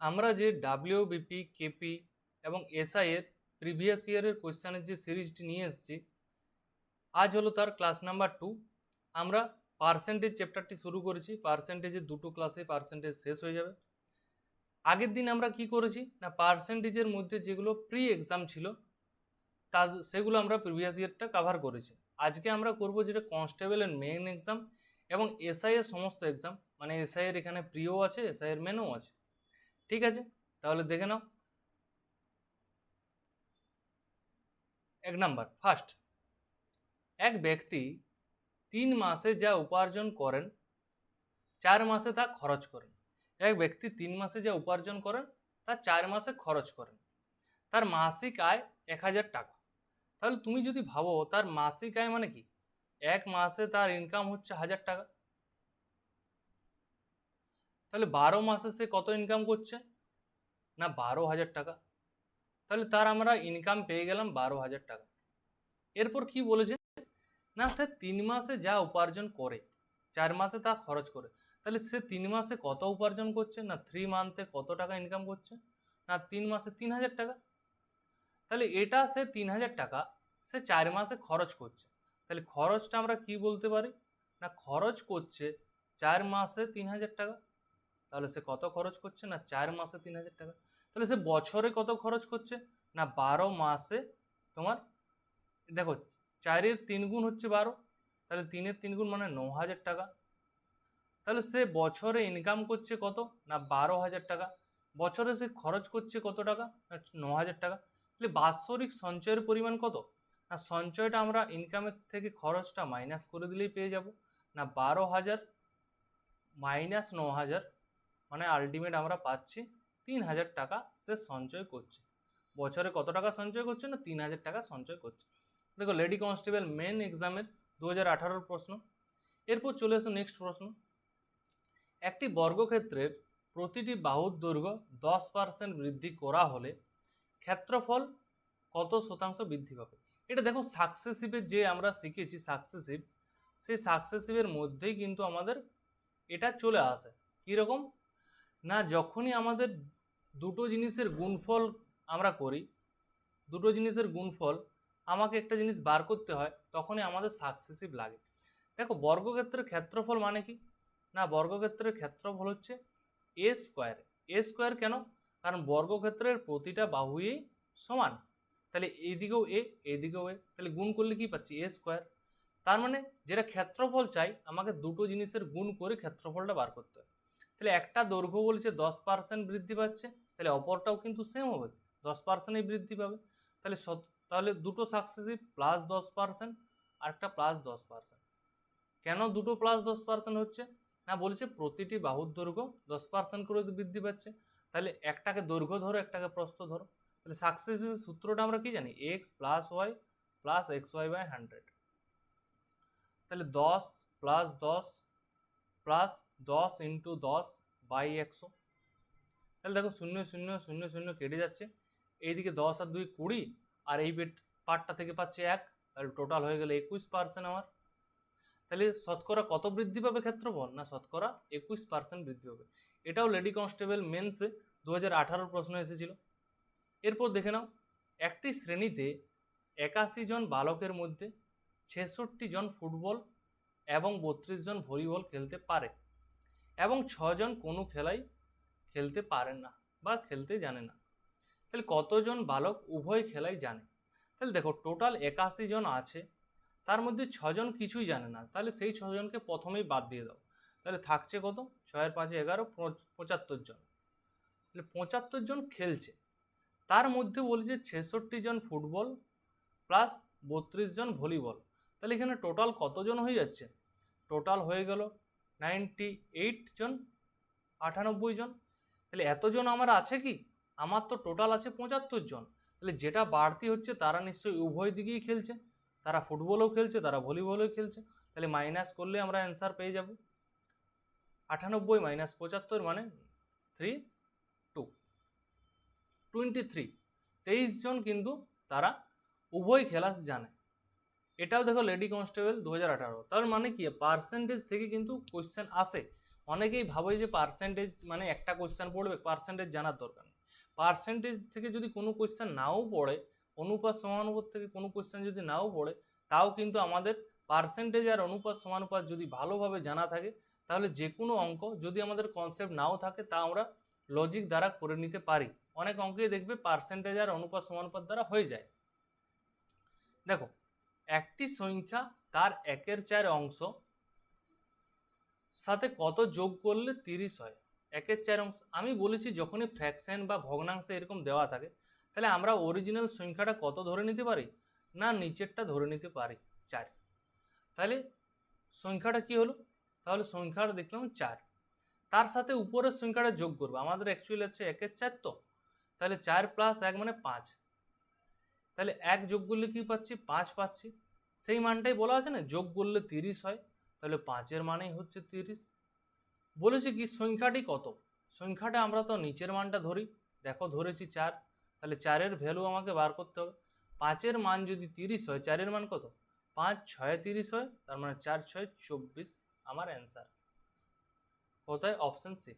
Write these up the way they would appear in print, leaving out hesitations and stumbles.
আমরা যে WBP, KP এবং এসআই এর প্রিভিয়াস ইয়ারের কোয়েশ্চেনের যে সিরিজটি নিয়ে এসেছি, আজ হলো তার ক্লাস নাম্বার 2। আমরা পার্সেন্টেজ চ্যাপ্টারটি শুরু করেছি। পার্সেন্টেজের দুটো ক্লাসে পার্সেন্টেজ শেষ হয়ে যাবে। আগের দিন আমরা কি করেছি না, পার্সেন্টেজের মধ্যে যেগুলো প্রি এক্সাম ছিল তা সেগুলো আমরা প্রিভিয়াস ইয়ারটা কভার করেছি। আজকে আমরা করব যেটা কনস্টেবলের মেন এক্সাম এবং এসআই এর সমস্ত এক্সাম, মানে এসআই এর এখানে প্রিও আছে, এসআই এর মেনও আছে। ঠিক আছে, তাহলে দেখে নাও। 1 নাম্বার, ফার্স্ট, এক ব্যক্তি 3 মাসে যা উপার্জন করেন 4 মাসে তা খরচ করেন। এক ব্যক্তি 3 মাসে যা উপার্জন করেন তা 4 মাসে খরচ করেন। তার মাসিক আয় 1000 টাকা। তাহলে তুমি যদি ভাবো তার মাসিক আয় মানে কি, এক মাসে তার ইনকাম হচ্ছে 1000 টাকা, তাহলে 12 মাসে সে কত ইনকাম করছে না 12,000 টাকা। তাহলে তার আমরা ইনকাম পেয়ে গেলাম 12,000 টাকা। এরপর কি বলেছে না, সে 3 মাসে যা উপার্জন করে 4 মাসে তা খরচ করে। তাহলে সে 3 মাসে কত উপার্জন করছে না 3 মান্থে কত টাকা ইনকাম করছে না 3 মাসে 3,000 টাকা। তাহলে এটা সে 3,000 টাকা সে 4 মাসে খরচ করছে। তাহলে খরচটা আমরা কি বলতে পারি না, খরচ করছে 4 মাসে 3,000 টাকা। তাহলে সে কত খরচ করছে না 4 মাসে 3,000 টাকা। তাহলে সে বছরে কত খরচ করছে না 12 মাসে, তোমার দেখো 4-এর 3 গুণ হচ্ছে 12, তাহলে 3-এর 3 গুণ মানে 9,000 টাকা। তাহলে সে বছরে ইনকাম করছে কত না 12,000 টাকা, বছরে সে খরচ করছে কত টাকা না 9,000 টাকা। তাহলে বাৎসরিক সঞ্চয়ের পরিমাণ কত না, সঞ্চয়টা আমরা ইনকামের থেকে খরচটা মাইনাস করে দিলেই পেয়ে যাব না 12,000 মাইনাস 9,000, মানে আলটিমেট আমরা পাচ্ছি 3,000 টাকা সে সঞ্চয় করছে। বছরে কত টাকা সঞ্চয় করছে না 3,000 টাকা সঞ্চয় করছে। দেখো লেডি কনস্টেবল মেন এক্সামের 2018 প্রশ্ন। এরপর চলে আসো নেক্সট প্রশ্ন। একটি বর্গক্ষেত্রের প্রতিটি বাহুর দৈর্ঘ্য 10% বৃদ্ধি করা হলে ক্ষেত্রফল কত শতাংশ বৃদ্ধি পাবে। এটা দেখো সাকসেসিভের যে আমরা শিখেছি সাকসেসিভ, সেই সাকসেসিভের মধ্যেই কিন্তু আমাদের এটা চলে আসে। কীরকম না, যখনই আমাদের দুটো জিনিসের গুণফল আমরা করি, দুটো জিনিসের গুণফল আমাকে একটা জিনিস বার করতে হয়, তখনই আমাদের সাকসেসিভ লাগে। দেখো বর্গক্ষেত্রের ক্ষেত্রফল মানে কি না, বর্গক্ষেত্রের ক্ষেত্রফল হচ্ছে এ স্কোয়ার। এ স্কোয়ার কেন, কারণ বর্গক্ষেত্রের প্রতিটা বাহুই সমান। তাহলে এইদিকেও এ, এইদিকেও এ, তাহলে গুণ করলে কি পাচ্ছি এ স্কোয়ার। তার মানে যেটা ক্ষেত্রফল চাই আমাকে দুটো জিনিসের গুণ করে ক্ষেত্রফলটা বার করতে হয়। তাহলে একটা দৈর্ঘ্য বলছে 10% বৃদ্ধি পাচ্ছে, তাহলে অপরটাও কিন্তু সেম হবে, 10%ই বৃদ্ধি পাবে। তাহলে তাহলে দুটো সাকসেসিভ প্লাস 10% আর একটা প্লাস 10%। কেন দুটো প্লাস 10% হচ্ছে না, বলছে প্রতিটি বাহুর দৈর্ঘ্য 10% করে বৃদ্ধি পাচ্ছে। তাহলে একটাকে দৈর্ঘ্য ধরো, একটাকে প্রস্থ ধরো। তাহলে সাকসেসিভ সূত্রটা আমরা কি জানি, x plus y plus x y by 100। তাহলে 10 প্লাস 10 প্লাস 10 ইন্টু 10 বাই 100। তাহলে দেখো 0 0 0 0 কেটে যাচ্ছে, এইদিকে 10 আর 2 20, আর এই পার্টটা থেকে পাচ্ছে 1, তাহলে টোটাল হয়ে গেলে 21% আমার। তাহলে শতকরা কত বৃদ্ধি পাবে ক্ষেত্রফল না শতকরা 21% বৃদ্ধি পাবে। এটাও লেডি কনস্টেবল মেন্সে 2018 প্রশ্ন এসেছিল। এরপর দেখে নাও, একটি শ্রেণীতে 81 জন বালকের মধ্যে 66 জন ফুটবল এবং 32 জন ভলিবল খেলতে পারে এবং 6 জন কোনো খেলাই খেলতে পারে না বা খেলতে জানে না। তাহলে কতজন বালক উভয় খেলাই জানে। তাহলে দেখো টোটাল 81 জন আছে, তার মধ্যে 6 জন কিছুই জানে না, তাহলে সেই 6 জনকে প্রথমেই বাদ দিয়ে দাও। তাহলে থাকছে কত, 6 × 5 = 11, 75 জন। তাহলে 75 জন খেলছে, তার মধ্যে বলছে 66 জন ফুটবল প্লাস 32 জন ভলিবল। তাহলে এখানে টোটাল কতজন হয়ে যাচ্ছে, টোটাল হয়ে গেল 98 জন, 98 জন। তাহলে এতজন আমার আছে কি, আমার তো টোটাল আছে 75 জন। তাহলে যেটা বাড়তি হচ্ছে তারা নিশ্চয়ই উভয় দিকেই খেলছে, তারা ফুটবলও খেলছে তারা ভলিবলও খেলছে। তাহলে মাইনাস করলে আমরা অ্যান্সার পেয়ে যাব 98 মাইনাস 75 মানে 23 জন কিন্তু তারা উভয় খেলা জানে। এটাও দেখো লেডি কনস্টেবল 2018। তার মানে কি পার্সেন্টেজ থেকে কিন্তু কোশ্চেন আসে, অনেকেই ভাবে যে পার্সেন্টেজ মানে একটা কোশ্চেন পড়বে, পার্সেন্টেজ জানার দরকার নেই। পার্সেন্টেজ থেকে যদি কোনো কোশ্চেন নাও পড়ে, অনুপাত সমানুপাত থেকে কোনো কোশ্চেন যদি নাও পড়ে, তাও কিন্তু আমাদের পার্সেন্টেজ আর অনুপাত সমানুপাত যদি ভালোভাবে জানা থাকে, তাহলে যে কোনো অঙ্ক যদি আমাদের কনসেপ্ট নাও থাকে তা আমরা লজিক দ্বারা করে নিতে পারি। অনেক অঙ্কেই দেখবে পার্সেন্টেজ আর অনুপাত সমানুপাত দ্বারা হয়ে যায়। দেখো, একটি সংখ্যা তার 1/4 অংশ সাথে কত যোগ করলে 30 হয়। 1/4 অংশ আমি বলেছি যখনই ফ্র্যাকশন বা ভগ্নাংশে এরকম দেওয়া থাকে, তাহলে আমরা অরিজিনাল সংখ্যাটা কত ধরে নিতে পারি, না নিচেরটা ধরে নিতে পারি 4। তাহলে সংখ্যাটা কি হলো, তাহলে সংখ্যাটা দেখলাম 4, তার সাথে উপরের সংখ্যাটা যোগ করবো। আমাদের অ্যাকচুয়ালি হচ্ছে 1/4, তো তাহলে 4 + 1 মানে 5, তাহলে 1 যোগ করলে কি পাচ্ছি, 5 পাচ্ছি। সেই মানটাই বলা আছে না, যোগ করলে 30 হয়, তাহলে 5-এর মানেই হচ্ছে 30। বলেছে কি সংখ্যাটি কত, সংখ্যাটা আমরা তো নিচের মানটা ধরি, দেখো ধরেছি 4, তাহলে 4-এর ভ্যালু আমাকে বার করতে হবে। 5-এর মান যদি 30 হয়, 4-এর মান কত, 5 6 30 হয়, তার মানে 4 6 24 আমার অ্যান্সার। কোথায়, অপশন সি।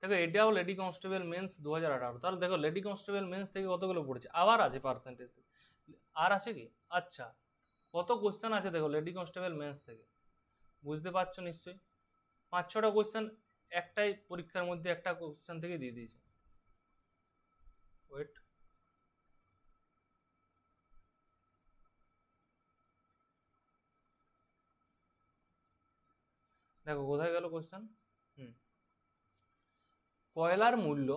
দেখো এটাও লেডি কনস্টেবল মেন্স 2018। তাহলে দেখো লেডি কনস্টেবল মেন্স থেকে কতগুলো পড়েছে, আবার আছে পার্সেন্টেজ থেকে, আর আছে কি, আচ্ছা কত কোশ্চেন আছে দেখো লেডি কনস্টেবল মেন্স থেকে, বুঝতে পারছো নিশ্চয়ই। 5-6টা কোশ্চেন একটাই পরীক্ষার মধ্যে একটা কোশ্চেন থেকে দিয়ে দিয়েছে। ওয়েট, দেখো কোথায় গেল কোশ্চেন। কয়লার মূল্য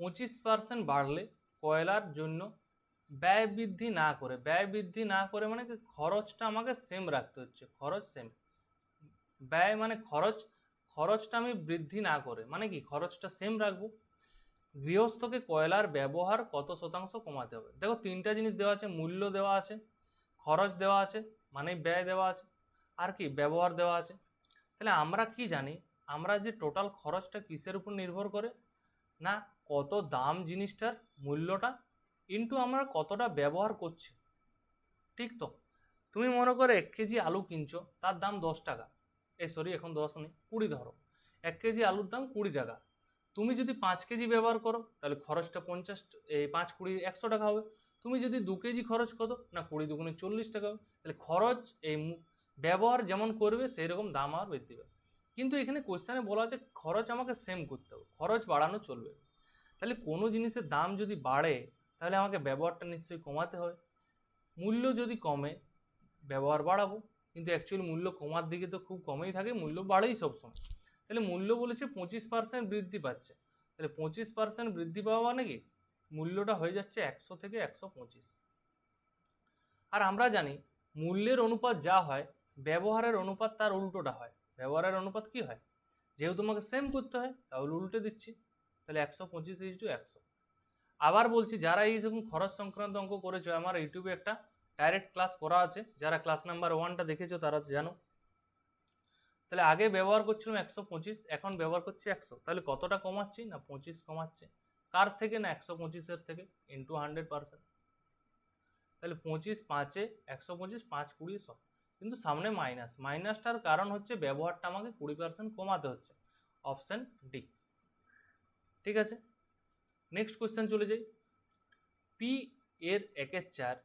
25% বাড়লে কয়লার জন্য ব্যয় বৃদ্ধি না করে, ব্যয় বৃদ্ধি না করে মানে কি, খরচটা আমাকে সেম রাখতে হচ্ছে, খরচ সেম। ব্যয় মানে খরচ, খরচটা আমি বৃদ্ধি না করে মানে কি, খরচটা সেম রাখবো। গৃহস্থকে কয়লার ব্যবহার কত শতাংশ কমাতে হবে। দেখো 3টা জিনিস দেওয়া আছে, মূল্য দেওয়া আছে, খরচ দেওয়া আছে মানে ব্যয় দেওয়া আছে, আর কি ব্যবহার দেওয়া আছে। তাহলে আমরা কি জানি, আমরা যে টোটাল খরচটা কিসের উপর নির্ভর করে, না কত দাম জিনিসটার মূল্যটা ইন্টু আমরা কতটা ব্যবহার করছি, ঠিক তো। তুমি মনে করো 1 কেজি আলু কিনছো, তার দাম 10 টাকা, এখন 10 নেই, 20 ধরো। 1 কেজি আলুর দাম 20 টাকা, তুমি যদি 5 কেজি ব্যবহার করো তাহলে খরচটা 50, 5 20 100 টাকা হবে। তুমি যদি 2 কেজি খরচ করো, না 20 দুগুণে 40 টাকা হবে। তাহলে খরচ ব্যবহার যেমন করবে সেই রকম দাম আর বৃদ্ধি পাবে। কিন্তু এখানে কোশ্চেনে বলা আছে খরচ আমাকে সেম করতে হবে, খরচ বাড়ানো চলবে। তাহলে কোনো জিনিসের দাম যদি বাড়ে, তাহলে আমাকে ব্যবহারটা নিশ্চয়ই কমাতে হবে। মূল্য যদি কমে, ব্যবহার বাড়াবো, কিন্তু অ্যাকচুয়ালি মূল্য কমার দিকে তো খুব কমেই থাকে, মূল্য বাড়েই সবসময়। তাহলে মূল্য বলেছে 25% বৃদ্ধি পাচ্ছে, তাহলে 25% বৃদ্ধি পাওয়া মানে কি, মূল্যটা হয়ে যাচ্ছে 100 থেকে 125। আর আমরা জানি মূল্যের অনুপাত যা হয়, ব্যবহারের অনুপাত তার উল্টোটা হয়। ব্যবহারের অনুপাত কি হয়, যেহেতু তোমাকে সেম করতে হয় তাহলে উল্টে দিচ্ছি, তাহলে 125:100। আবার বলছি, যারা এই যখন খরচ সংক্রান্ত অঙ্ক করেছো, আমার ইউটিউবে একটা ডাইরেক্ট ক্লাস করা আছে, যারা ক্লাস নাম্বার 1টা দেখেছো তারা জানো। তাহলে আগে ব্যবহার করছিলাম 125, এখন ব্যবহার করছি 100, তাহলে কতটা কমাচ্ছি, না 25 কমাচ্ছে। কার থেকে, না 125-এর থেকে, ইন্টু 100%। তাহলে 25 5-এ 125, 5 20 100, কিন্তু সামনে মাইনাস, মাইনাসটার কারণ হচ্ছে ব্যবহারটা আমাকে 20% কমাতে হচ্ছে, অপশন ডি। ঠিক আছে, নেক্সট কোয়েশ্চেন চলে যাই। পি এর 1/4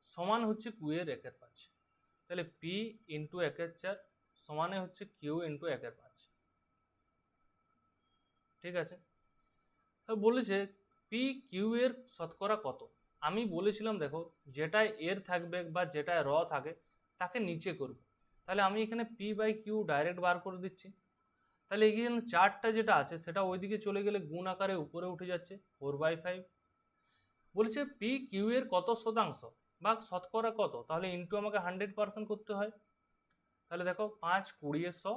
সমান হচ্ছে কিউ এর 1/5, তাহলে পি ইন্টু 1/4 সমানে হচ্ছে কিউ ইন্টু 1/5। ঠিক আছে, বলেছে পি কিউ এর শতকরা কত। আমি বলেছিলাম দেখো, যেটায় এর থাকবে বা যেটায় র থাকে তাকে নিচে করব। তাহলে আমি এখানে পি বাই কিউ ডাইরেক্ট বার করে দিচ্ছি। তাহলে এখানে চারটা যেটা আছে সেটা ওইদিকে চলে গেলে গুণ আকারে উপরে উঠে যাচ্ছে 4/5। বলেছে পি কিউ এর কত শতাংশ বা শতকরা কত, তাহলে ইন্টু আমাকে 100% করতে হয়। তাহলে দেখো 5 20 100,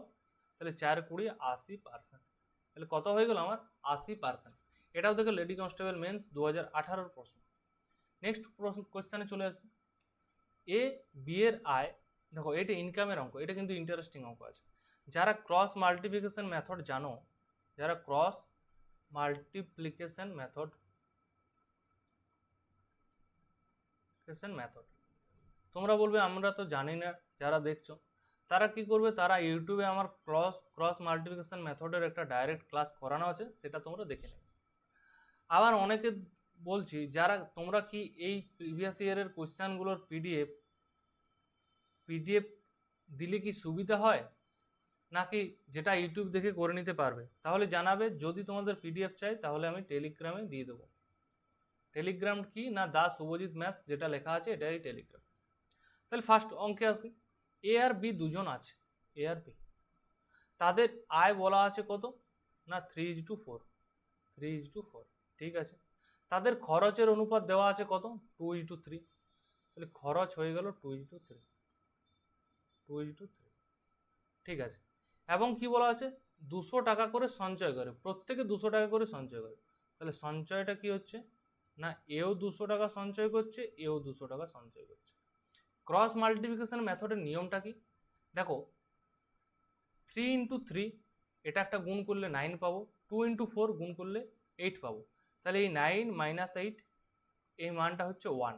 তাহলে 4 20 80%, তাহলে কত হয়ে গেল আমার 80%। এটাও দেখো লেডি কনস্টেবল মেন্স 2018 প্রশ্ন। নেক্সট কোয়েশ্চেনে চলে আসি। এ বি এর আয়, দেখো এটা ইনকামের অঙ্ক, এটা কিন্তু ইন্টারেস্টিং অঙ্ক আছে। যারা ক্রস মাল্টিপ্লিকেশন মেথড জানো, যারা ক্রস মাল্টিপ্লিকেশন মেথড তোমরা বলবে আমরা তো জানি না, যারা দেখছো তারা কি করবে, তারা ইউটিউবে আমার ক্রস মাল্টিপ্লিকেশন মেথডের একটা ডাইরেক্ট ক্লাস করানো আছে, সেটা তোমরা দেখে নেবে। আবার অনেকে বলছি, যারা তোমরা কি এই প্রিভিয়াস ইয়ারের কোশ্চেনগুলোর পিডিএফ দিলে কি সুবিধা হয়, নাকি যেটা ইউটিউব দেখে করে নিতে পারবে? তাহলে জানাবে। যদি তোমাদের পিডিএফ চাই তাহলে আমি টেলিগ্রামে দিয়ে দেবো। টেলিগ্রাম কি না, দা শুভজিৎ ম্যাথস যেটা লেখা আছে এটাই টেলিগ্রাম। তাহলে ফার্স্ট অঙ্কে আসি। এ আর বি দুজন আছে, এ আর বি, তাদের আয় বলা আছে কত না 3:4, 3:4, ঠিক আছে। তাদের খরচের অনুপাত দেওয়া আছে কত 2:3, তাহলে খরচ হয়ে গেল 2:3, 2:3, ঠিক আছে। এবং কি বলা আছে 200 টাকা করে সঞ্চয় করে, প্রত্যেকে 200 টাকা করে সঞ্চয় করে। তাহলে সঞ্চয়টা কি হচ্ছে না, এও 200 টাকা সঞ্চয় করছে, এও 200 টাকা সঞ্চয় করছে। ক্রস মাল্টিপ্লিকেশন মেথডের নিয়মটা কি দেখো, 3:3 এটা একটা গুণ করলে 9 পাবো, 2:4 গুণ করলে 8 পাবো। তাহলে এই 9 - 8 এই মানটা হচ্ছে 1।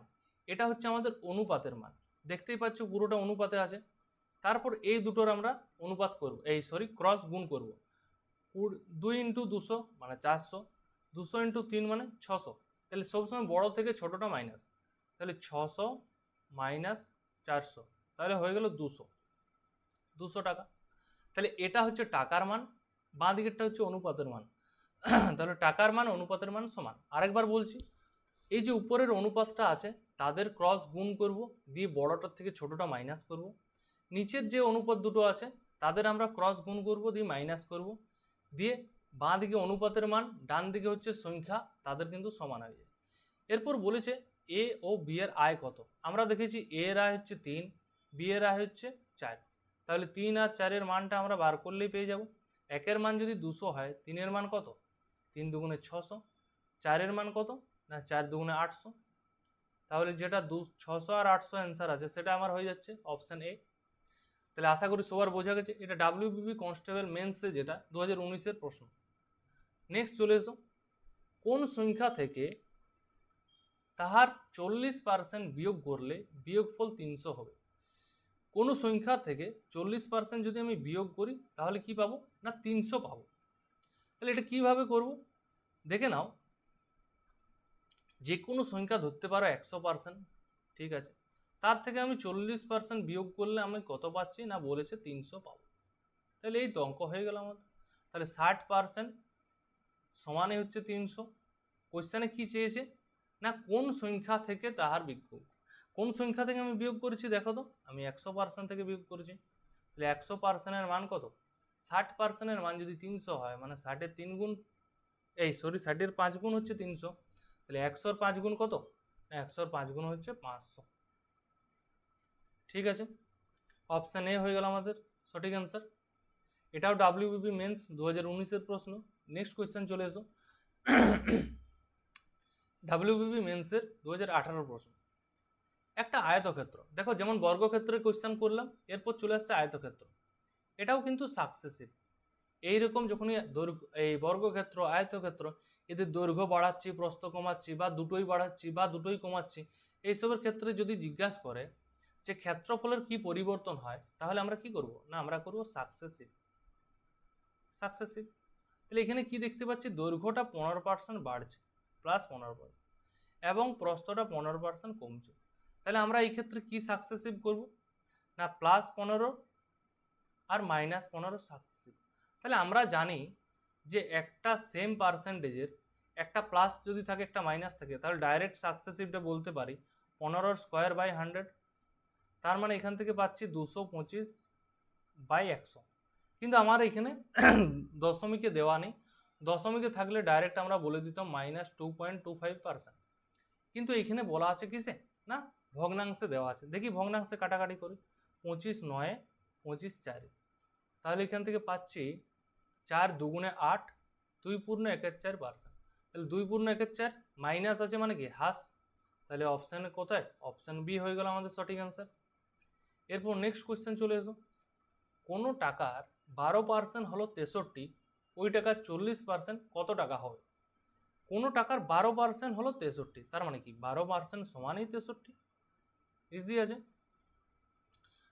এটা হচ্ছে আমাদের অনুপাতের মান, দেখতেই পাচ্ছ পুরোটা অনুপাতে আছে। তারপর এই দুটোর আমরা অনুপাত করব, ক্রস গুণ করব। 2 × 200 মানে 400, 200 × 3 মানে 600। তাহলে সবসময় বড় থেকে ছোটটা মাইনাস, তাহলে 600 - 400, তাহলে হয়ে গেল 200 টাকা। তাহলে এটা হচ্ছে টাকার মান, বাঁ দিকেরটা হচ্ছে অনুপাতের মান। তাহলে টাকার মান অনুপাতের মান সমান। আরেকবার বলছি, এই যে উপরের অনুপাতটা আছে তাদের ক্রস গুণ করব, দিয়ে বড়টার থেকে ছোটটা মাইনাস করব। নিচের যে অনুপাত দুটো আছে তাদের আমরা ক্রস গুণ করব, দিয়ে মাইনাস করব, দিয়ে বাঁ দিকে অনুপাতের মান, ডান দিকে হচ্ছে সংখ্যা, তাদের কিন্তু সমান হয়ে যায়। এরপর বলেছে এ ও বি এর আয় কত। আমরা দেখেছি এ এর আয় হচ্ছে 3, বি এর আয় হচ্ছে 4। তাহলে 3 আর 4-এর মানটা আমরা বার করলেই পেয়ে যাব। একের মান যদি 200 হয়, 3-এর মান কত 3 × 2 = 600, 4-এর মান কত না 4 × 2 = 800। তাহলে যেটা 600 আর 800 অ্যান্সার আছে সেটা আমার হয়ে যাচ্ছে অপশান এ। তাহলে আশা করি সবার বোঝা গেছে, এটা ডাব্লিউবিপি কনস্টেবল মেন্সে যেটা 2019-এর প্রশ্ন। নেক্সট চলে এসো, কোন সংখ্যা থেকে তাহার 40% বিয়োগ করলে বিয়োগফল 300 হবে। কোনো সংখ্যা থেকে 40% যদি আমি বিয়োগ করি তাহলে কি পাবো না 300 পাবো। তাহলে এটা কিভাবে করব দেখে নাও। যে কোনো সংখ্যা ধরতে পারো 100%, ঠিক আছে। তার থেকে আমি 40% বিয়োগ করলে আমি কত পাচ্ছি না বলেছে 300 পাবো। তাহলে এই তো অঙ্ক হয়ে গেল আমাদের। তাহলে 60% সমানে হচ্ছে 300। কোশ্চেনে কি চেয়েছে না কোন সংখ্যা থেকে তাহার বিয়োগ, কোন সংখ্যা থেকে আমি বিয়োগ করেছি দেখো তো, আমি 100% থেকে বিয়োগ করেছি। তাহলে 100%-এর মান কত, 60%-এর মান যদি 300 হয়, মানে 60-এর 3 গুণ 60-এর 5 গুণ হচ্ছে 300। তাহলে 100-র 5 গুণ কত, 100-র 5 গুণ হচ্ছে 500, ঠিক আছে। অপশান এ হয়ে গেল আমাদের সঠিক অ্যান্সার। এটাও ডাব্লিউবিপি মেন্স 2019-এর প্রশ্ন। নেক্সট কোয়েশ্চেন চলে এসো, ডাব্লিউবিপি মেন্সের 2018 প্রশ্ন। একটা আয়তক্ষেত্র দেখো, যেমন বর্গক্ষেত্রের কোয়েশ্চেন করলাম, এরপর চলে আসছে আয়তক্ষেত্র। এটাও কিন্তু সাকসেসিভ। এইরকম যখনই এই বর্গক্ষেত্র আয়তক্ষেত্র এদের দৈর্ঘ্য বাড়াচ্ছি, প্রস্থ কমাচ্ছি, বা দুটোই বাড়াচ্ছি বা দুটোই কমাচ্ছি, এইসবের ক্ষেত্রে যদি জিজ্ঞাসা করে যে ক্ষেত্রফলের কি পরিবর্তন হয়, তাহলে আমরা কি করব না আমরা করব সাকসেসিভ। তাহলে এখানে কি দেখতে পাচ্ছি, দৈর্ঘ্যটা 15% বাড়ছে, +15%, এবং প্রস্থটা 15% কমছে। তাহলে আমরা এই ক্ষেত্রে কি সাকসেসিভ করব না +15 আর -15 সাকসেসিভ। তাহলে আমরা জানি যে একটা সেম পার্সেন্টেজের একটা প্লাস যদি থাকে একটা মাইনাস থাকে, তাহলে ডাইরেক্ট সাকসেসিভটা বলতে পারি 15² / 100। তার মানে এখান থেকে পাচ্ছি 225/100। কিন্তু আমার এখানে দশমিকে দেওয়া নেই, দশমিকে থাকলে ডাইরেক্ট আমরা বলে দিতাম -2.25%। কিন্তু এখানে বলা আছে কিসে না ভগ্নাংশে দেওয়া আছে। দেখি ভগ্নাংশে কাটাকাটি করি, 25 9 25 4, তাহলে এখান থেকে পাচ্ছি 4 × 2 = 8, 2.14%। তাহলে 2.14 মাইনাস আছে মানে কি হাস, তাহলে অপশানে কোথায় অপশান বি হয়ে গেল আমাদের সঠিক অ্যান্সার। এরপর নেক্সট কোয়েশ্চেন চলে এসো, কোনো টাকার 12% হলো 63, ওই টাকার 40% কত টাকা হবে। কোনো টাকার 12% হলো 63, তার মানে কি 12% সমানই 63, ইজি আছে।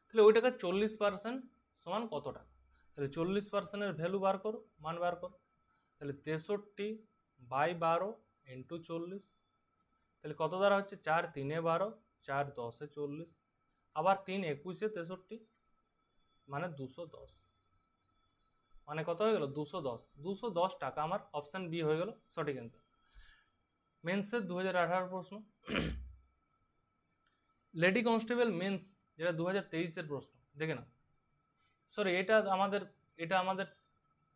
তাহলে ওইটাকে 40% সমান কত টাকা? তাহলে 40%-এর ভ্যালু বার করো, মান বার করো। তাহলে 63/12 ইন্টু 40, তাহলে কত দ্বারা হচ্ছে? 4 3 12, 4 10 40, আবার 3 21 63, মানে 210, মানে কত হয়ে গেল? 210। 210 টাকা আমার অপশান বি হয়ে গেল সঠিক অ্যান্সার। মেন্সের 2018 প্রশ্ন, লেডি কনস্টেবল মেন্স, যেটা 2023-এর প্রশ্ন, দেখে না। সরি, এটা আমাদের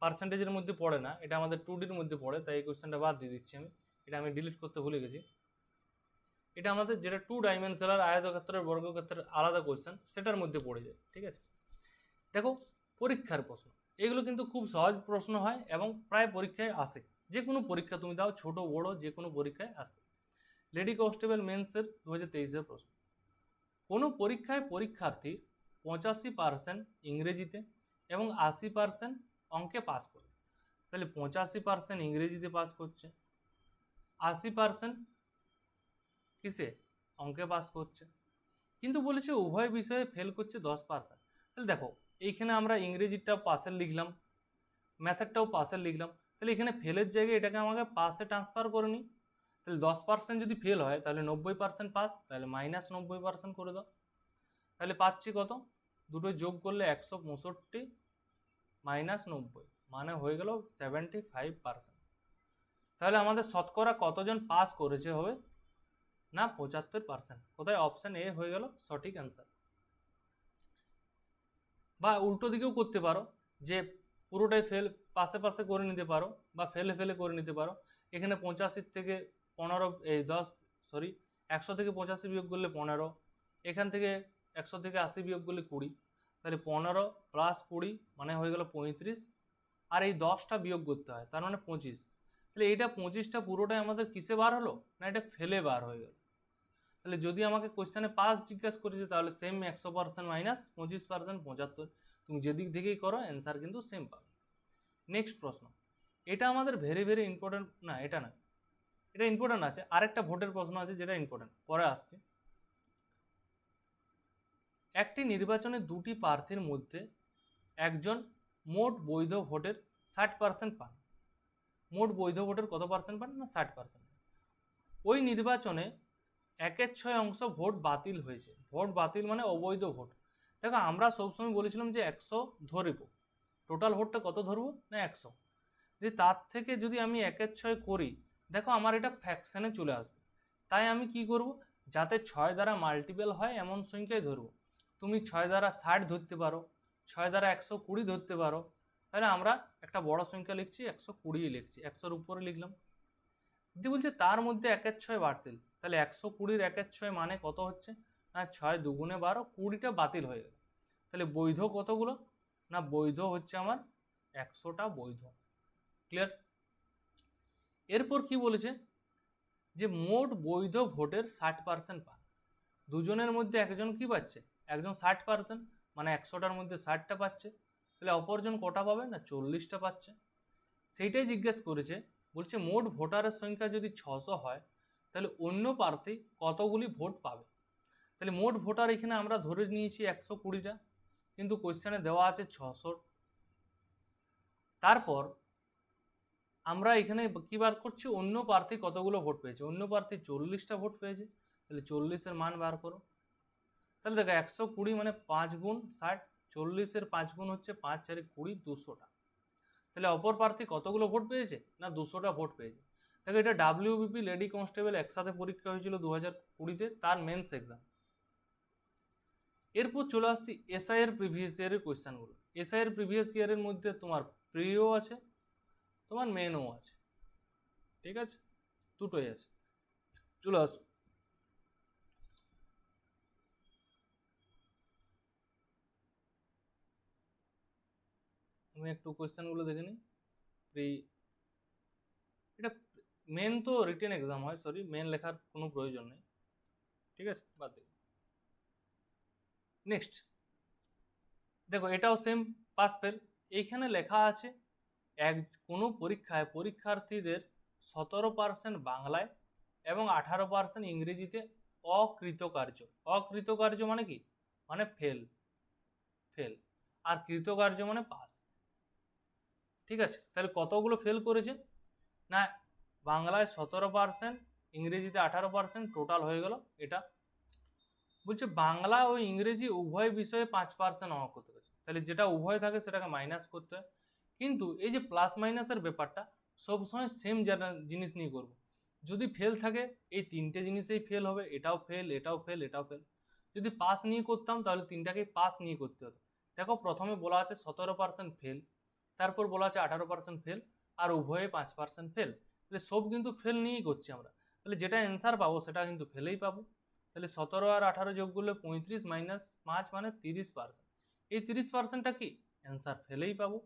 পার্সেন্টেজের মধ্যে পড়ে না, এটা আমাদের 2Dর মধ্যে পড়ে, তাই এই কোয়েশ্চেনটা বাদ দিয়ে দিচ্ছি আমি, এটা আমি ডিলিট করতে ভুলে গেছি। এটা আমাদের যেটা 2 ডাইমেনশনাল আয়তক্ষেত্রের বর্গক্ষেত্রের আলাদা কোয়েশ্চেন, সেটার মধ্যে পড়ে যায়। ঠিক আছে, দেখো পরীক্ষার প্রশ্ন এগুলো কিন্তু খুব সহজ প্রশ্ন হয় এবং প্রায় পরীক্ষায় আসে, যে কোনো পরীক্ষা তুমি দাও, ছোট বড় যে কোনো পরীক্ষায় আসবে। লেডি কনস্টেবল মেন্সের 2023-এর প্রশ্ন, কোনো পরীক্ষায় পরীক্ষার্থী 85% ইংরেজিতে এবং 80% অঙ্কে পাস করে। তাহলে 85% ইংরেজিতে পাস করছে, 80% কিসে? অঙ্কে পাস করছে, কিন্তু বলেছে উভয় বিষয়ে ফেল করছে 10%। তাহলে দেখো এইখানে আমরা ইংরেজিটাও পাসের লিখলাম, ম্যাথেরটাও পাসের লিখলাম, তাহলে এখানে ফেলের জায়গায় এটাকে আমাকে পাসে ট্রান্সফার করে নিই। তাহলে 10% যদি ফেল হয় তাহলে 90% পাস, তাহলে -90% করে দাও। তাহলে পাচ্ছি কত? দুটো যোগ করলে 165 -90, মানে হয়ে গেল 75%। তাহলে আমাদের শতকরা কতজন পাস করেছে হবে? না 75%। কোথায়? অপশান এ হয়ে গেল সঠিক অ্যান্সার। বা উল্টো দিকেও করতে পারো, যে পুরোটাই ফেল পাশে পাশে করে নিতে পারো, বা ফেলে ফেলে করে নিতে পারো। এখানে 85 থেকে 15 100 থেকে 85 বিয়োগ করলে 15, এখান থেকে 100 থেকে 80 বিয়োগ করলে 20, তাহলে 15 প্লাস 20 মানে হয়ে গেল 35, আর এই 10টা বিয়োগ করতে হয়, তার মানে 25। তাহলে এইটা 25টা পুরোটাই আমাদের কিসে বার হলো? না এটা ফেলে বার হয়ে গেল। তাহলে যদি আমাকে কোশ্চেনে পাস জিজ্ঞাসা করেছে তাহলে সেম 100% মাইনাস 25% 75, তুমি যেদিক থেকেই করো অ্যান্সার কিন্তু সেম পাবে। নেক্সট প্রশ্ন, এটা আমাদের ভেরি ভেরি ইম্পর্টেন্ট, না এটা না, এটা ইম্পর্টেন্ট আছে, আরেকটা ভোটের প্রশ্ন আছে যেটা ইম্পর্টেন্ট, পরে আসছে। একটি নির্বাচনে দুটি প্রার্থীর মধ্যে একজন মোট বৈধ ভোটের 60% পান। মোট বৈধ ভোটের কত পার্সেন্ট পান? না 60%। ওই নির্বাচনে 1/6 অংশ ভোট বাতিল হয়েছে। ভোট বাতিল মানে অবৈধ ভোট। দেখো আমরা সবসময় বলেছিলাম যে 100 ধরব, টোটাল ভোটটা কত ধরবো? না 100। যে তার থেকে যদি আমি 1/6 করি, দেখো আমার এটা ফ্র্যাকশানে চলে আসবে। তাই আমি কি করব? যাতে 6 দ্বারা মাল্টিপল হয় এমন সংখ্যায় ধরবো। তুমি 6 দ্বারা 60 ধরতে পারো, 6 দ্বারা 120 ধরতে পারো। তাহলে আমরা একটা বড় সংখ্যা লিখছি, 120 লিখছি, 100-র উপরে লিখলাম। যদি বলছে তার মধ্যে 1/6 বাতিল, তাহলে 120-র 1/6 মানে কত হচ্ছে? না 6 2 12, 20টা বাতিল হয়ে গেল। তাহলে বৈধ কতগুলো? না বৈধ হচ্ছে আমার 100টা বৈধ। ক্লিয়ার? এরপর কি বলেছে? যে মোট বৈধ ভোটের 60% পান। দুজনের মধ্যে একজন কি পাচ্ছে? একজন 60%, মানে 100টার মধ্যে 60টা পাচ্ছে। তাহলে অপরজন কটা পাবে? না 40টা পাচ্ছে। সেইটাই জিজ্ঞেস করেছে, বলছে মোট ভোটারের সংখ্যা যদি 600 হয় তাহলে অন্য প্রার্থী কতগুলি ভোট পাবে। তাহলে মোট ভোটার এখানে আমরা ধরে নিয়েছি 120টা, কিন্তু কোয়েশ্চেনে দেওয়া আছে 600। তারপর আমরা এখানে কি বার করছি? অন্য প্রার্থী কতগুলো ভোট পেয়েছে। অন্য প্রার্থী 40টা ভোট পেয়েছে, তাহলে 40-এর মান বার করো। তাহলে দেখো 120 মানে 5 গুণ 60, 40-এর 5 গুণ হচ্ছে 5 4 20, 200টা। তাহলে অপর প্রার্থী কতগুলো ভোট পেয়েছে? না 200টা ভোট পেয়েছে। দেখো এটা WBP লেডি কনস্টেবল একসাথে পরীক্ষা হয়েছিল 2020-তে, তার মেন্স এক্সাম। এরপর চলে আসছি এসআইয়ের প্রিভিয়াস ইয়ারের কোয়েশ্চেনগুলো। এসআইয়ের প্রিভিয়াস ইয়ারের মধ্যে তোমার প্রিও আছে, তোমার মেনও আছে, ঠিক আছে, দুটোই আছে। চলে আসো, আমি একটু কোয়েশ্চেনগুলো দেখে নিই। এটা মেন তো রিটেন এক্সাম হয়, সরি মেন লেখার কোনো প্রয়োজন নেই, ঠিক আছে, বাদ দিই। নেক্সট দেখো এটাও সেম পাস ফেল। এইখানে লেখা আছে কোনো পরীক্ষায় পরীক্ষার্থীদের 17% বাংলায় এবং 18% ইংরেজিতে অকৃতকার্য। অকৃতকার্য মানে কি? মানে ফেল। ফেল, আর কৃতকার্য মানে পাস। ঠিক আছে, তাহলে কতগুলো ফেল করেছে? না বাংলায় 17%, ইংরেজিতে 18%, টোটাল হয়ে গেল এটা। বলছে বাংলা ও ইংরেজি উভয় বিষয়ে 5% অঙ্ক করতে গেছে, তাহলে যেটা উভয় থাকে সেটাকে মাইনাস করতে হয়। কিন্তু এই যে প্লাস মাইনাসের ব্যাপারটা সবসময় সেম জিনিস নিয়ে করবো। যদি ফেল থাকে এই তিনটে জিনিসেই ফেল হবে, এটাও ফেল, এটাও ফেল, এটাও ফেল। যদি পাস নিয়ে করতাম তাহলে তিনটাকেই পাস নিয়ে করতে হতো। দেখো প্রথমে বলা আছে 17% ফেল, তারপর বলা আছে 18% ফেল, আর উভয়ে 5% ফেল। তাহলে সব কিন্তু ফেল নিয়েই করছি আমরা, তাহলে যেটা অ্যান্সার পাবো সেটা কিন্তু ফেলেই পাবো। তাহলে 17 আর 18 যোগ করলে 35 মাইনাস 5 মানে 30%। এই 30%টা কি অ্যান্সার ফেলেই পাবো।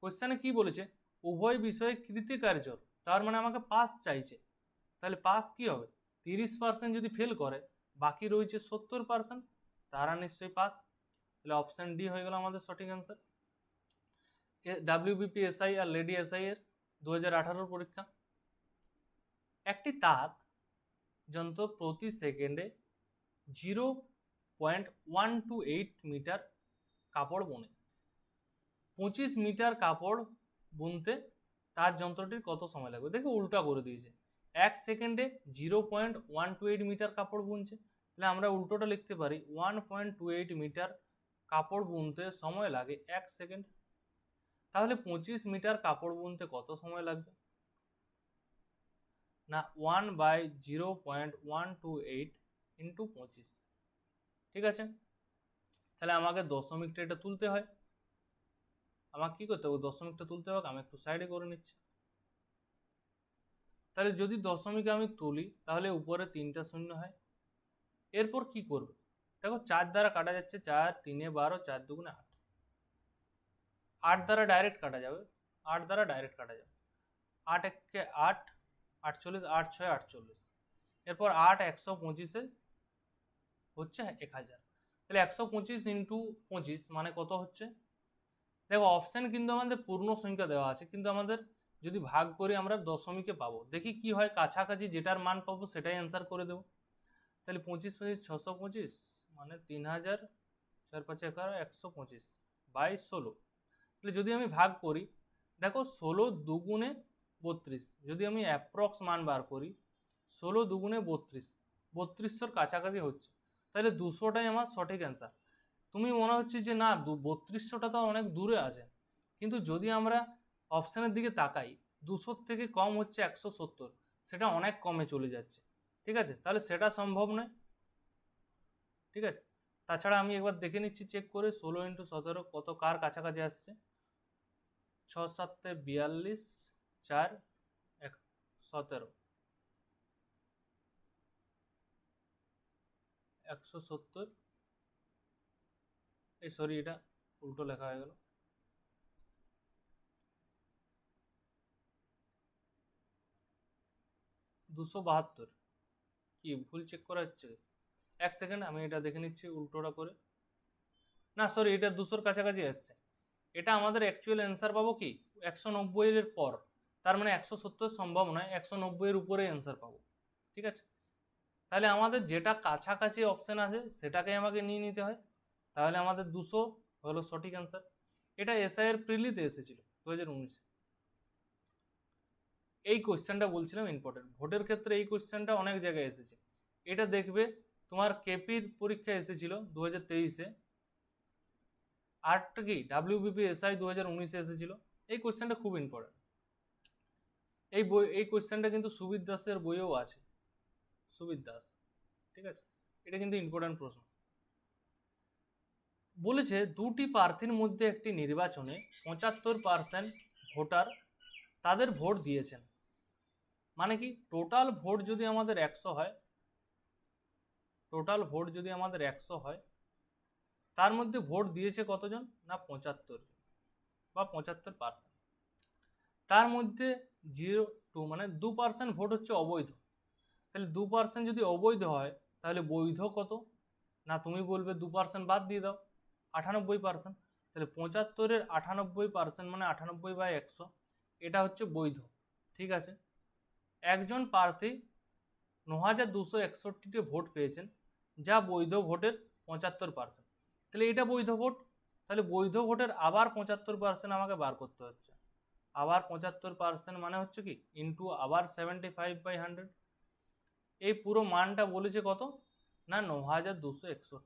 কোশ্চেনে কি বলেছে? উভয় বিষয়ে কৃতকার্য, তার মানে আমাকে পাস চাইছে। তাহলে পাস কি হবে? 30% যদি ফেল করে বাকি রয়েছে 70%, তারা নিশ্চয়ই পাস। তাহলে অপশান ডি হয়ে গেল আমাদের সঠিক অ্যান্সার। ডাব্লিউবিপি এসআই আর লেডি এসআই এর 2018 পরীক্ষা। একটি তাঁত যন্ত্র প্রতি সেকেন্ডে 0.128 মিটার কাপড় বোনে। 25 মিটার কাপড় বুনতে তার যন্ত্রটির কত সময় লাগবে? দেখো উল্টা করে দিয়েছে, 1 সেকেন্ডে 0.128 মিটার কাপড় বুনছে, তাহলে আমরা উল্টোটা লিখতে পারি 1.28 মিটার কাপড় বুনতে সময় লাগে 1 সেকেন্ড। তাহলে 25 মিটার কাপড় বুনতে কত সময় লাগবে? না 1/0.128 ইন্টু 25। ঠিক আছে, তাহলে আমাকে দশমিকটা এটা তুলতে হয়। আমাকে কি করতে হবে? দশমিকটা তুলতে হবে। আমি একটু সাইডে করে নিচ্ছি। তাহলে যদি দশমিক আমি তুলি তাহলে উপরে 3টা শূন্য হয়। এরপর কি করবে? দেখো 4 দ্বারা কাটা যাচ্ছে, 4 3 12, 4 2 8। 8 দ্বারা ডাইরেক্ট কাটা যাবে, 8 দ্বারা ডাইরেক্ট কাটা যাবে। 8 1 8, 48, 8 6 48। এরপর 8 125 হচ্ছে 1000। তাহলে 125 ইন্টু 25 মানে কত হচ্ছে? দেখো অপশান কিন্তু আমাদের পূর্ণ সংখ্যা দেওয়া আছে, কিন্তু আমাদের যদি ভাগ করি আমরা দশমিকে পাবো। দেখি কি হয়, কাছাকাছি যেটার মান পাবো সেটাই অ্যান্সার করে দেবো। তাহলে 25 25 625 মানে 3000, 4 5 11, 125 বাই 16। তাহলে যদি আমি ভাগ করি, দেখো 16 দুগুণে 32, যদি আমি অ্যাপ্রক্স মান বার করি 16 দুগুণে 32, 3200 কাছাকাছি হচ্ছে। তাহলে 200টাই আমার সঠিক অ্যান্সার। তুমি মনে হচ্ছে যে না 3200টা তো অনেক দূরে আছে, কিন্তু যদি আমরা অপশানের দিকে তাকাই 200 থেকে কম হচ্ছে 170, সেটা অনেক কমে চলে যাচ্ছে। ঠিক আছে, তাহলে সেটা সম্ভব নয়। ঠিক আছে, তাছাড়া আমি একবার দেখে নিচ্ছি চেক করে 16 ইন্টু 17 কত কার কাছাকাছি আসছে। 6 7 42, 4 17, 170। এই সরি এটা উল্টো লেখা হয়ে গেল, 272। কি ভুল চেক করা হচ্ছে? 1 সেকেন্ড আমি এটা দেখে নিচ্ছি উল্টোটা করে। না সরি, এটা 200-র কাছাকাছি আসছে। এটা আমাদের অ্যাকচুয়াল অ্যান্সার পাবো কি 190-এর পর, তার মানে 170 সম্ভব নয়, 190-এর উপরে অ্যান্সার পাবো। ঠিক আছে, তাহলে আমাদের যেটা কাছাকাছি অপশান আছে সেটাকে আমাকে নিয়ে নিতে হয়। তাহলে আমাদের 200 হলো সঠিক অ্যান্সার। এটা এসআইয়ের প্রিলিতে এসেছিল 2019। এই কোশ্চেনটা বলছিলাম ইম্পর্টেন্ট, ভোটের ক্ষেত্রে এই কোশ্চেনটা অনেক জায়গায় এসেছে। এটা দেখবে তোমার কেপির পরীক্ষা এসেছিল 2023-এ, আরটা কি ডাব্লিউবিপি এসআই 2019-এ এসেছিল। এই কোশ্চেনটা খুব ইম্পর্টেন্ট। এই কোশ্চেনটা কিন্তু সুবিদ দাসের বইয়েও আছে, সুবিদ দাস। ঠিক আছে, এটা কিন্তু ইম্পর্টেন্ট প্রশ্ন। বলেছে দুটি প্রার্থীর মধ্যে একটি নির্বাচনে 75% ভোটার তাদের ভোট দিয়েছেন। মানে কি টোটাল ভোট যদি আমাদের 100 হয়, টোটাল ভোট যদি আমাদের 100 হয়, তার মধ্যে ভোট দিয়েছে কতজন? না 75 জন বা 75%। তার মধ্যে 0.2 মানে 2% ভোট হচ্ছে অবৈধ। তাহলে 2% যদি অবৈধ হয় তাহলে বৈধ কত? না তুমি বলবে 2% বাদ দিয়ে দাও, 98%। তাহলে 75-এর 98% মানে 98/100, এটা হচ্ছে বৈধ। ঠিক আছে, একজন প্রার্থী 9261টি ভোট পেয়েছেন, যা বৈধ ভোটের 75%। তাহলে এটা বৈধ ভোট, তাহলে বৈধ ভোটের আবার 75% আমাকে বার করতে হচ্ছে। আবার 75% মানে হচ্ছে কি ইন্টু আবার 75/100। এই পুরো মানটা বলেছে কত, না 9261।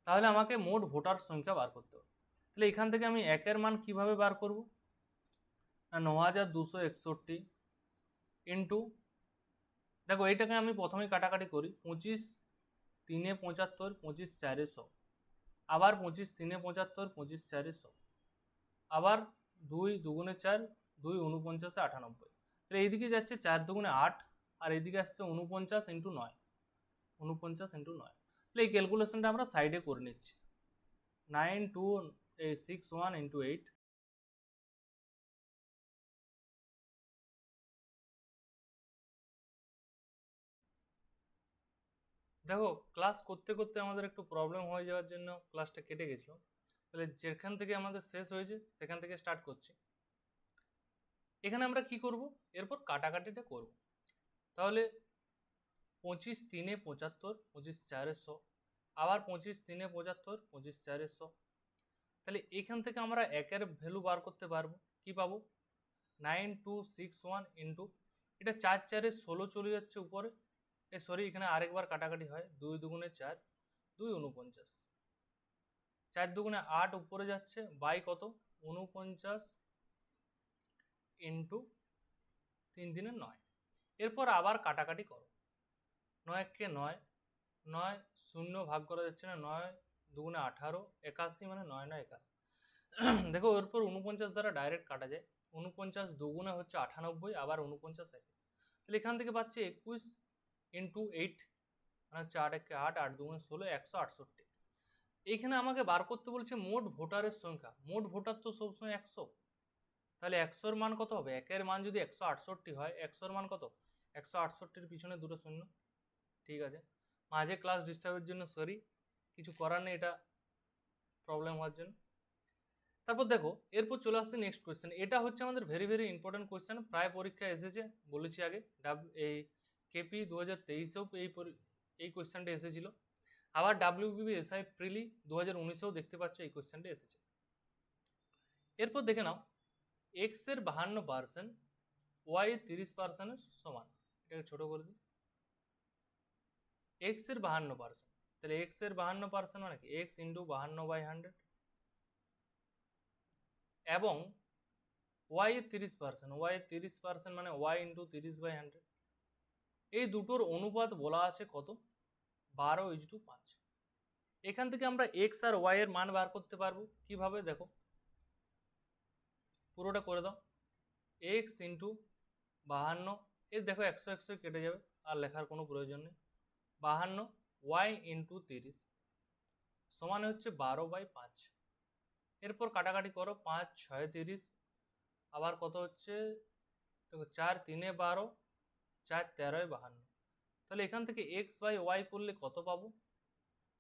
তাহলে আমাকে মোট ভোটার সংখ্যা বার করতে হবে। তাহলে এখান থেকে আমি একের মান কিভাবে বার করব, না 9261 ইন্টু, দেখো এইটাকে আমি প্রথমেই কাটাকাটি করি, 25 3 75, 25 4 100, আবার 25 3 75, 25 4 100, আবার 2 2 4, 2 49 98। তাহলে এইদিকে যাচ্ছে 4 2 8, আর এইদিকে আসছে 49 ইন্টু 9, 49 ইন্টু 9। তাহলে এই ক্যালকুলেশনটা আমরা সাইডে করে নিচ্ছি। 9261 ইন্টু 8, দেখো ক্লাস করতে করতে আমাদের একটু প্রবলেম হয়ে যাওয়ার জন্য ক্লাসটা কেটে গেছিলো। তাহলে যেখান থেকে আমাদের শেষ হয়েছে সেখান থেকে স্টার্ট করছি। এখানে আমরা কি করব, এরপর কাটাকাটিটা করব। তাহলে 25 3 75, 25 4 100, আবার 25 3 75, 25 4 100। তাহলে এখান থেকে আমরা একের ভ্যালু বার করতে পারবো, কি পাবো, 9261 ইন্টু, এটা 4 4 16 চলে যাচ্ছে উপরে, সরি এখানে আরেকবার কাটাকাটি হয়, 2 2 4, 2 49, 4 2 8 উপরে যাচ্ছে, বাই কত 49 ইন্টু 3 3 9। এরপর আবার কাটাকাটি করো, 9 কে 9, 9 শূন্য ভাগ করা যাচ্ছে না, 9 2 18, 81 মানে 9 9 81। দেখো এরপর 49 দ্বারা ডাইরেক্ট কাটা যায়, 49 2 হচ্ছে 98, আবার 49 1। তাহলে এখান থেকে পাচ্ছি 21 ইন্টু 8 মানে হচ্ছে 8 1 8, 8 2 16, 168। এইখানে আমাকে বার করতে বলছে মোট ভোটারের সংখ্যা, মোট ভোটার তো সবসময় 100। তাহলে 100-র মান কত হবে, একের মান যদি 168 হয়, 100-র মান কত, 168-র পিছনে দুটো শূন্য। ঠিক আছে, মাঝে ক্লাস ডিস্টার্বের জন্য সরি, কিছু করার নেই, এটা প্রবলেম হওয়ার জন্য। তারপর দেখো এরপর চলে আসছে নেক্সট কোয়েশ্চেন। এটা হচ্ছে আমাদের ভেরি ভেরি ইম্পর্টেন্ট কোয়েশ্চেন, প্রায় পরীক্ষায় এসেছে, বলেছি আগে। এই কেপি 2023-এও এই কোয়েশ্চেনটা এসেছিল, আবার ডাব্লিউবিবি এসআই প্রিলি 2019-এও দেখতে পাচ্ছ এই কোয়েশ্চেনটা এসেছে। এরপর দেখে নাও, এক্স এর 52%, ওয়াই এর 30%-এর সমান। এটাকে ছোট করে দিই, এক্স এর 52%, তাহলে এক্স এর 52% মানে কি এক্স ইন্টু 52/100, এবং ওয়াই এর 30%, ওয়াই এর 30% মানে ওয়াই ইন্টু 30/100। এই দুটোর অনুপাত বলা আছে কত, 12:5। এখান থেকে আমরা এক্স আর ওয়াই এর মান বার করতে পারবো কিভাবে, দেখো পুরোটা করে দাও, এক্স ইন্টু 52, এর দেখো 100 100 কেটে যাবে, আর লেখার কোনো প্রয়োজন নেই, 52, ওয়াই ইন্টু 30 সমান হচ্ছে 12/5। এরপর কাটাকাটি করো, 5 6 30, আবার কত হচ্ছে, দেখো 4 3 12, 4 13 52। তাহলে এখান থেকে এক্স বাই ওয়াই করলে কত পাবো,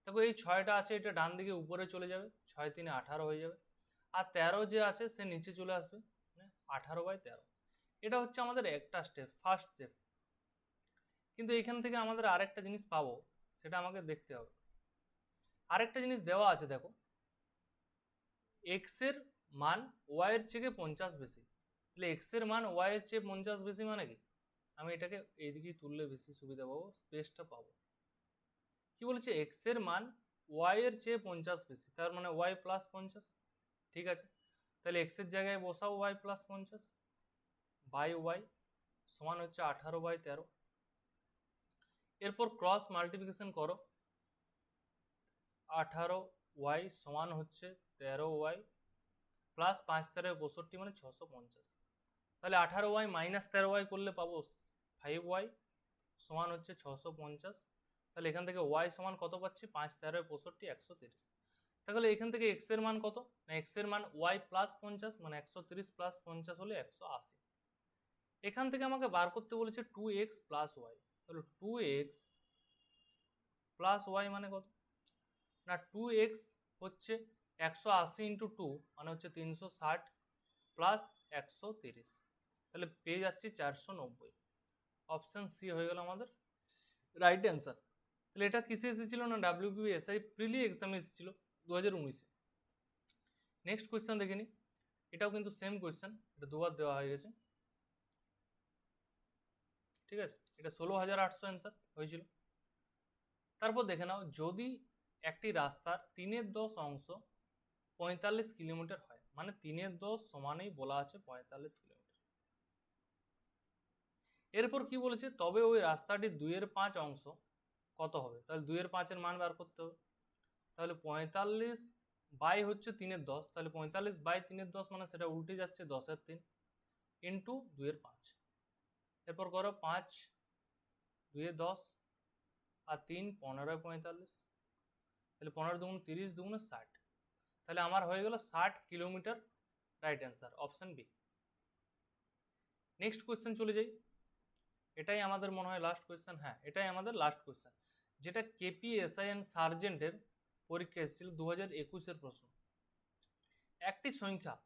দেখো এই 6টা আছে এটা ডান দিকে উপরে চলে যাবে, 6 3 18 হয়ে যাবে, আর 13 যে আছে সে নিচে চলে আসবে, 18/13। এটা হচ্ছে আমাদের একটা স্টেপ, ফার্স্ট স্টেপ। কিন্তু এখান থেকে আমাদের আরেকটা জিনিস পাবো, সেটা আমাকে দেখতে হবে। আরেকটা জিনিস দেওয়া আছে, দেখো এক্স এর মান ওয়াই এর থেকে 50 বেশি। তাহলে এক্স এর মান ওয়াই এর চেয়ে 50 বেশি মানে কি, আমি এটাকে এইদিকেই তুললে বেশি সুবিধা পাবো, স্পেসটা পাবো। কি বলেছে, এক্স এর মান ওয়াই এর চেয়ে 50 বেশি, তার মানে ওয়াই প্লাস 50। ঠিক আছে, তাহলে এক্স এর জায়গায় বসাও ওয়াই প্লাস 50 বাই ওয়াই সমান হচ্ছে 18/13। এরপর ক্রস মাল্টিপ্লিকেশন করো, 18y সমান হচ্ছে 13y প্লাস 5 13 62 মানে 650। তাহলে 18y মাইনাস 13y করলে পাবো 5y সমান হচ্ছে 650। তাহলে এখান থেকে y সমান কত পাচ্ছি, 5 13 65 130। তাহলে এখান থেকে x এর মান কত, না x এর মান y প্লাস 50 মানে 130 প্লাস 50 হলে 180। এখান থেকে আমাকে বার করতে বলেছে 2x প্লাস ওয়াই। তাহলে 2x প্লাস ওয়াই মানে কত, না 2x হচ্ছে 180 ইন্টু 2 মানে হচ্ছে 360 প্লাস 130, তাহলে পেয়ে যাচ্ছি 490। অপশান সি হয়ে গেল আমাদের রাইট অ্যান্সার। তাহলে এটা কিসে এসেছিল, না ডাব্লিউবিবি এসআই প্রিলি এক্সামে এসেছিল 2019-এ। নেক্সট কোয়েশ্চেন দেখে নিই, এটাও কিন্তু সেম কোয়েশ্চেন, এটা দুবার দেওয়া হয়ে গেছে। ঠিক আছে, এটা 16,800 অ্যান্সার হয়েছিল। তারপর দেখে নাও, যদি একটি রাস্তার 3/10 অংশ 45 কিলোমিটার হয়, মানে 3/10 সমানেই বলা আছে 45 কিলোমিটার। এরপর কি বলেছে, তবে ওই রাস্তাটির 2/5 অংশ কত হবে? তাহলে 2/5 মান বার করতে হবে। তাহলে 45 বাই হচ্ছে 3/10, তাহলে 45 বাই 3/10 মানে সেটা উল্টে যাচ্ছে 10/3 ইন্টু 2/5। এরপর করো 5 2/10 আর 3 15 45, তাহলে 15 দুগুণ 30 দুগুণে 60, তাহলে আমার হয়ে গেল 60 kilometre. Right answer option B. Next question চলে যাই, এটাই আমাদের মনে হয় লাস্ট কোয়েশ্চেন। হ্যাঁ, এটাই আমাদের লাস্ট কোয়েশ্চেন, যেটা কেপিএসআইএন সার্জেন্টের পরীক্ষা এসেছিল 2021-এর প্রশ্ন। একটি সংখ্যার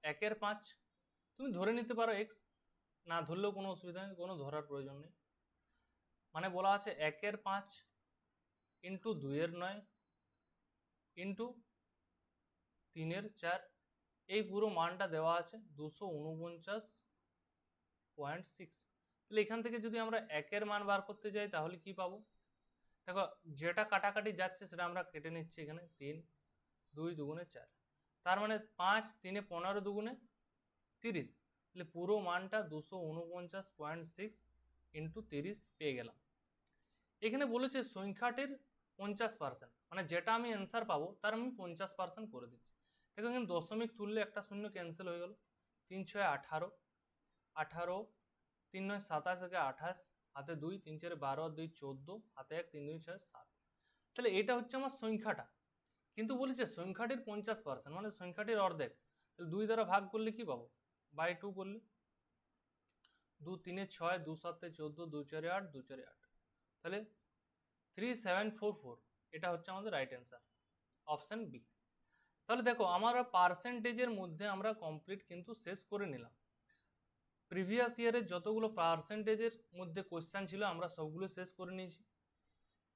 1/5, তুমি ধরে নিতে পারো এক্স, না ধরলেও কোনো অসুবিধা নেই, কোনো ধরার প্রয়োজন নেই। মানে বলা আছে 1/5 ইন্টু 2/9 ইন্টু 3/4, এই পুরো মানটা দেওয়া আছে 249.6। তাহলে এখান থেকে যদি আমরা একের মান বার করতে যাই তাহলে কি পাবো? দেখো, যেটা কাটাকাটি যাচ্ছে সেটা আমরা কেটে নিচ্ছি। এখানে 3 2 দুগুণে 4, তার মানে 5 3 15 দুগুণে 30, তাহলে পুরো মানটা 249.6 ইন্টু 30 পেয়ে গেলাম। এখানে বলেছে সংখ্যাটির 50%, মানে যেটা আমি অ্যান্সার পাবো তার আমি 50% করে দিচ্ছি। দেখো এখানে দশমিক তুললে একটা শূন্য ক্যান্সেল হয়ে গেল, 3 6 18, 18 3 9 27 থেকে 28, হাতে 2 3 4 12 আর 2 14, হাতে 1 3 2 6 7। তাহলে এটা হচ্ছে আমার সংখ্যাটা, কিন্তু বলেছে সংখ্যাটির 50%, মানে সংখ্যাটির অর্ধেক। তাহলে 2 দ্বারা ভাগ করলে কি পাবো? বাই 2 করলে 2 3 6 2 7 14 2 4 8 2 4 8, তাহলে 3744, এটা হচ্ছে আমাদের রাইট অ্যান্সার অপশন বি। তাহলে দেখো, আমরা পার্সেন্টেজের মধ্যে আমরা কমপ্লিট কিন্তু শেষ করে নিলাম। প্রিভিয়াস ইয়ারের যতগুলো পার্সেন্টেজের মধ্যে কোয়েশ্চেন ছিল আমরা সবগুলো শেষ করে নিয়েছি।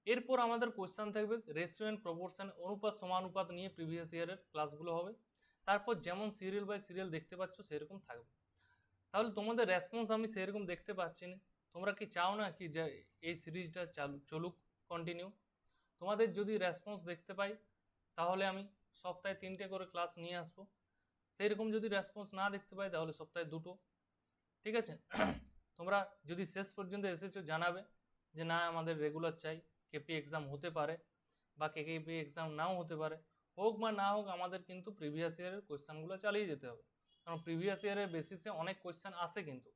এরপর আমাদের কোয়েশ্চেন থাকবে রেশিও অ্যান্ড প্রপোর্শন, অনুপাত সমানুপাত নিয়ে প্রিভিয়াস ইয়ারের ক্লাসগুলো হবে। তারপর যেমন সিরিয়াল বাই সিরিয়াল দেখতে পাচ্ছ সেরকম থাকবে। তাহলে তোমাদের রেসপন্স আমি সেরকম দেখতে পাচ্ছি না। তোমরা কি চাও না কি যে এই সিরিজটা চলুক কন্টিনিউ? তোমাদের যদি রেসপন্স দেখতে পাই তাহলে আমি সপ্তাহে 3টে করে ক্লাস নিয়ে আসবো। সেইরকম যদি রেসপন্স না দেখতে পাই তাহলে সপ্তাহে 2টো। ঠিক আছে, তোমরা যদি শেষ পর্যন্ত এসেছো জানাবে যে না আমাদের রেগুলার চাই, কেপি এক্সাম হতে পারে বা কেপি এক্সাম নাও হতে পারে, হোক বা না হোক আমাদের কিন্তু প্রিভিয়াস ইয়ারের কোয়েশ্চেনগুলো চালিয়ে যেতে হবে। কারণ প্রিভিয়াস ইয়ারের বেসিসে অনেক কোয়েশ্চেন আসে, কিন্তু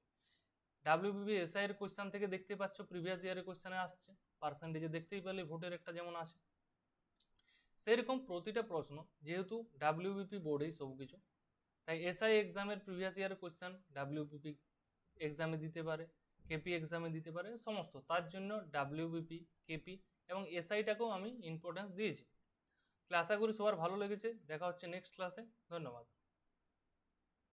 ডাব্লিউবিপি এসআই এর কোয়েশ্চেন থেকে দেখতে পাচ্ছ প্রিভিয়াস ইয়ারের কোয়েশ্চেনে আসছে, পার্সেন্টেজে দেখতেই পেলে ভোটের একটা যেমন আছে। সেরকম প্রতিটা প্রশ্ন, যেহেতু ডাব্লিউবিপি বোর্ডেই সব কিছু, তাই এসআই এক্সামের প্রিভিয়াস ইয়ারের কোয়েশ্চেন ডাব্লিউবিপি এক্সামে দিতে পারে, কেপি এক্সামে দিতে পারে, সমস্ত। তার জন্য ডাব্লিউবিপি, কেপি এবং এসআইটাকেও আমি ইম্পর্টেন্স দিয়েছি। আশা করি সবার ভালো লেগেছে। দেখা হচ্ছে নেক্সট ক্লাসে। ধন্যবাদ।